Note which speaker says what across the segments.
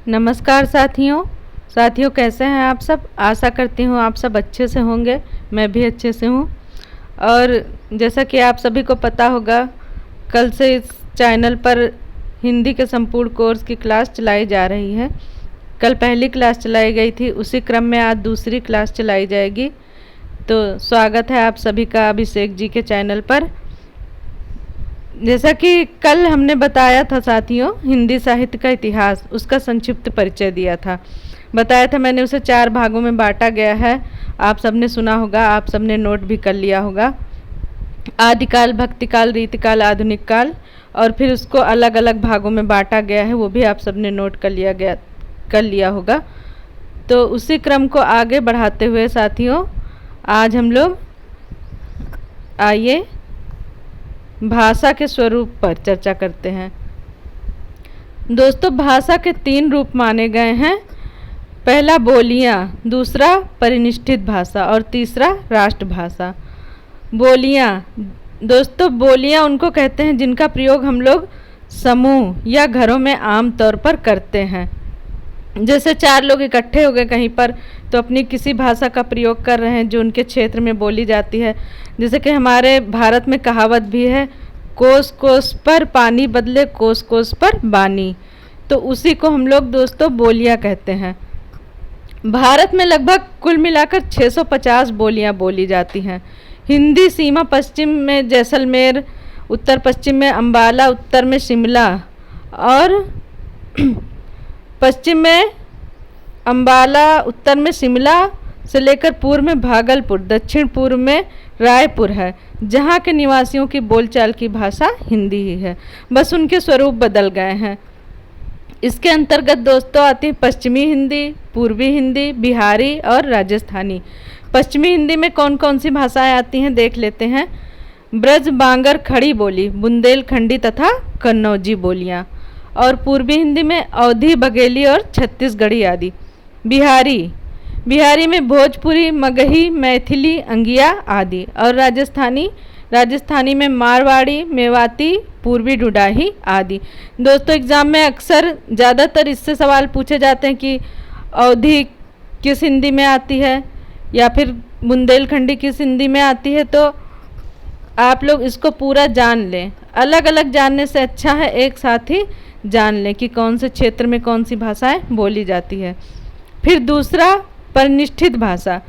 Speaker 1: नमस्कार साथियों कैसे हैं आप सब। आशा करती हूँ आप सब अच्छे से होंगे। मैं भी अच्छे से हूँ। और जैसा कि आप सभी को पता होगा, कल से इस चैनल पर हिंदी के संपूर्ण कोर्स की क्लास चलाई जा रही है। कल पहली क्लास चलाई गई थी, उसी क्रम में आज दूसरी क्लास चलाई जाएगी। तो स्वागत है आप सभी का अभिषेक जी के चैनल पर। जैसा कि कल हमने बताया था साथियों, हिंदी साहित्य का इतिहास, उसका संक्षिप्त परिचय दिया था, बताया था मैंने। उसे 4 भागों में बांटा गया है। आप सबने सुना होगा, आप सबने नोट भी कर लिया होगा। आदिकाल, भक्तिकाल, रीतिकाल, आधुनिक काल, और फिर उसको अलग अलग भागों में बांटा गया है, वो भी आप सबने नोट कर लिया होगा। तो उसी क्रम को आगे बढ़ाते हुए साथियों, आज हम लोग आइए भाषा के स्वरूप पर चर्चा करते हैं। दोस्तों, भाषा के 3 रूप माने गए हैं। पहला बोलियाँ, दूसरा परिनिष्ठित भाषा और तीसरा राष्ट्रभाषा। बोलियाँ दोस्तों, बोलियाँ उनको कहते हैं जिनका प्रयोग हम लोग समूह या घरों में आम तौर पर करते हैं। जैसे 4 लोग इकट्ठे हो गए कहीं पर, तो अपनी किसी भाषा का प्रयोग कर रहे हैं जो उनके क्षेत्र में बोली जाती है। जैसे कि हमारे भारत में कहावत भी है, कोस कोस पर पानी बदले कोस कोस पर बानी। तो उसी को हम लोग दोस्तों बोलियां कहते हैं। भारत में लगभग कुल मिलाकर 650 बोलियां बोली जाती हैं। हिंदी सीमा पश्चिम में जैसलमेर, उत्तर पश्चिम में अम्बाला, उत्तर में शिमला और पश्चिम में अम्बाला, उत्तर में शिमला से लेकर पूर्व में भागलपुर, दक्षिण पूर्व में रायपुर है, जहाँ के निवासियों की बोलचाल की भाषा हिंदी ही है, बस उनके स्वरूप बदल गए हैं। इसके अंतर्गत दोस्तों आती है पश्चिमी हिंदी, पूर्वी हिंदी, बिहारी और राजस्थानी। पश्चिमी हिंदी में कौन कौन सी भाषाएं आती हैं देख लेते हैं। ब्रज, बांगर, खड़ी बोली, बुंदेलखंडी तथा कन्नौजी बोलियाँ। और पूर्वी हिंदी में अवधी, बघेली और छत्तीसगढ़ी आदि। बिहारी में भोजपुरी, मगही, मैथिली, अंगिया आदि। और राजस्थानी में मारवाड़ी, मेवाती, पूर्वी डुडाही आदि। दोस्तों, एग्ज़ाम में अक्सर ज़्यादातर इससे सवाल पूछे जाते हैं कि अवधी किस हिंदी में आती है या फिर बुंदेलखंडी किस हिंदी में आती है। तो आप लोग इसको पूरा जान लें। अलग अलग जानने से अच्छा है एक साथ ही जान लें कि कौन से क्षेत्र में कौन सी भाषाएं बोली जाती है। फिर दूसरा, परिनिष्ठित भाषा।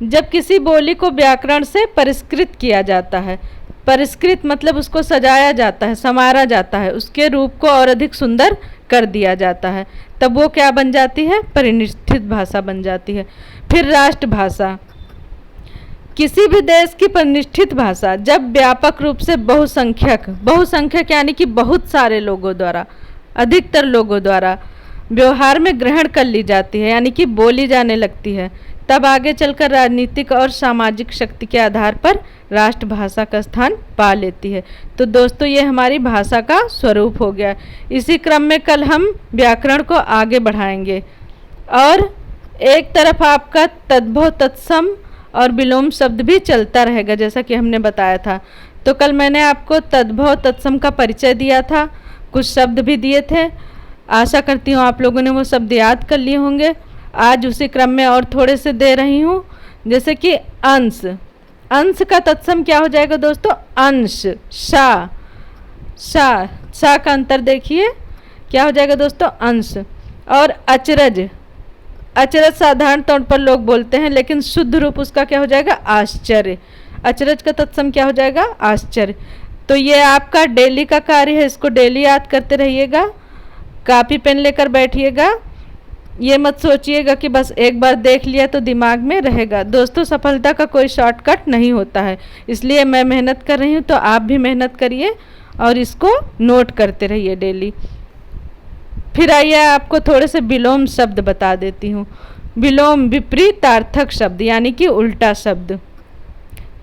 Speaker 1: जब किसी बोली को व्याकरण से परिष्कृत किया जाता है, परिष्कृत मतलब उसको सजाया जाता है, संवारा जाता है, उसके रूप को और अधिक सुंदर कर दिया जाता है, तब वो क्या बन जाती है? परिनिष्ठित भाषा बन जाती है। फिर राष्ट्रभाषा। किसी भी देश की परिनिष्ठित भाषा जब व्यापक रूप से बहुसंख्यक यानी कि बहुत सारे लोगों द्वारा, अधिकतर लोगों द्वारा व्यवहार में ग्रहण कर ली जाती है, यानी कि बोली जाने लगती है, तब आगे चलकर राजनीतिक और सामाजिक शक्ति के आधार पर राष्ट्रभाषा का स्थान पा लेती है। तो दोस्तों, ये हमारी भाषा का स्वरूप हो गया। इसी क्रम में कल हम व्याकरण को आगे बढ़ाएंगे और एक तरफ आपका तद्भव, तत्सम और विलोम शब्द भी चलता रहेगा, जैसा कि हमने बताया था। तो कल मैंने आपको तद्भव, तत्सम का परिचय दिया था, कुछ शब्द भी दिए थे। आशा करती हूँ आप लोगों ने वो शब्द याद कर लिए होंगे। आज उसी क्रम में और थोड़े से दे रही हूँ। जैसे कि अंश का तत्सम क्या हो जाएगा दोस्तों? अंश। शा का अंतर देखिए, क्या हो जाएगा दोस्तों? अंश। और अचरज साधारण तौर पर लोग बोलते हैं, लेकिन शुद्ध रूप उसका क्या हो जाएगा? आश्चर्य। अचरज का तत्सम क्या हो जाएगा? आश्चर्य। तो ये आपका डेली का कार्य है, इसको डेली याद करते रहिएगा। कॉपी पेन लेकर बैठिएगा। ये मत सोचिएगा कि बस एक बार देख लिया तो दिमाग में रहेगा। दोस्तों, सफलता का कोई शॉर्टकट नहीं होता है, इसलिए मैं मेहनत कर रही हूँ, तो आप भी मेहनत करिए और इसको नोट करते रहिए डेली। फिर आइए आपको थोड़े से विलोम शब्द बता देती हूँ। विलोम विपरीतार्थक शब्द यानी कि उल्टा शब्द।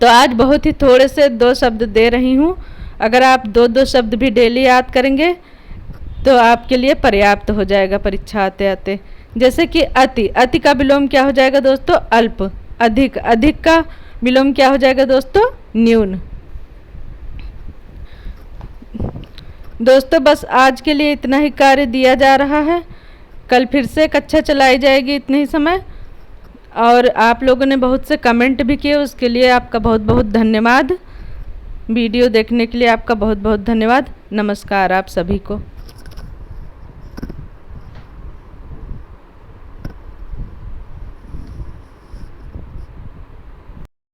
Speaker 1: तो आज बहुत ही थोड़े से 2 शब्द दे रही हूँ। अगर आप 2-2 शब्द भी डेली याद करेंगे तो आपके लिए पर्याप्त हो जाएगा परीक्षा आते आते। जैसे कि अति का विलोम क्या हो जाएगा दोस्तों? अल्प। अधिक का विलोम क्या हो जाएगा दोस्तों? न्यून। दोस्तों बस आज के लिए इतना ही कार्य दिया जा रहा है। कल फिर से कक्षा चलाई जाएगी इतने ही समय। और आप लोगों ने बहुत से कमेंट भी किए, उसके लिए आपका बहुत बहुत धन्यवाद। वीडियो देखने के लिए आपका बहुत बहुत धन्यवाद। नमस्कार आप सभी को।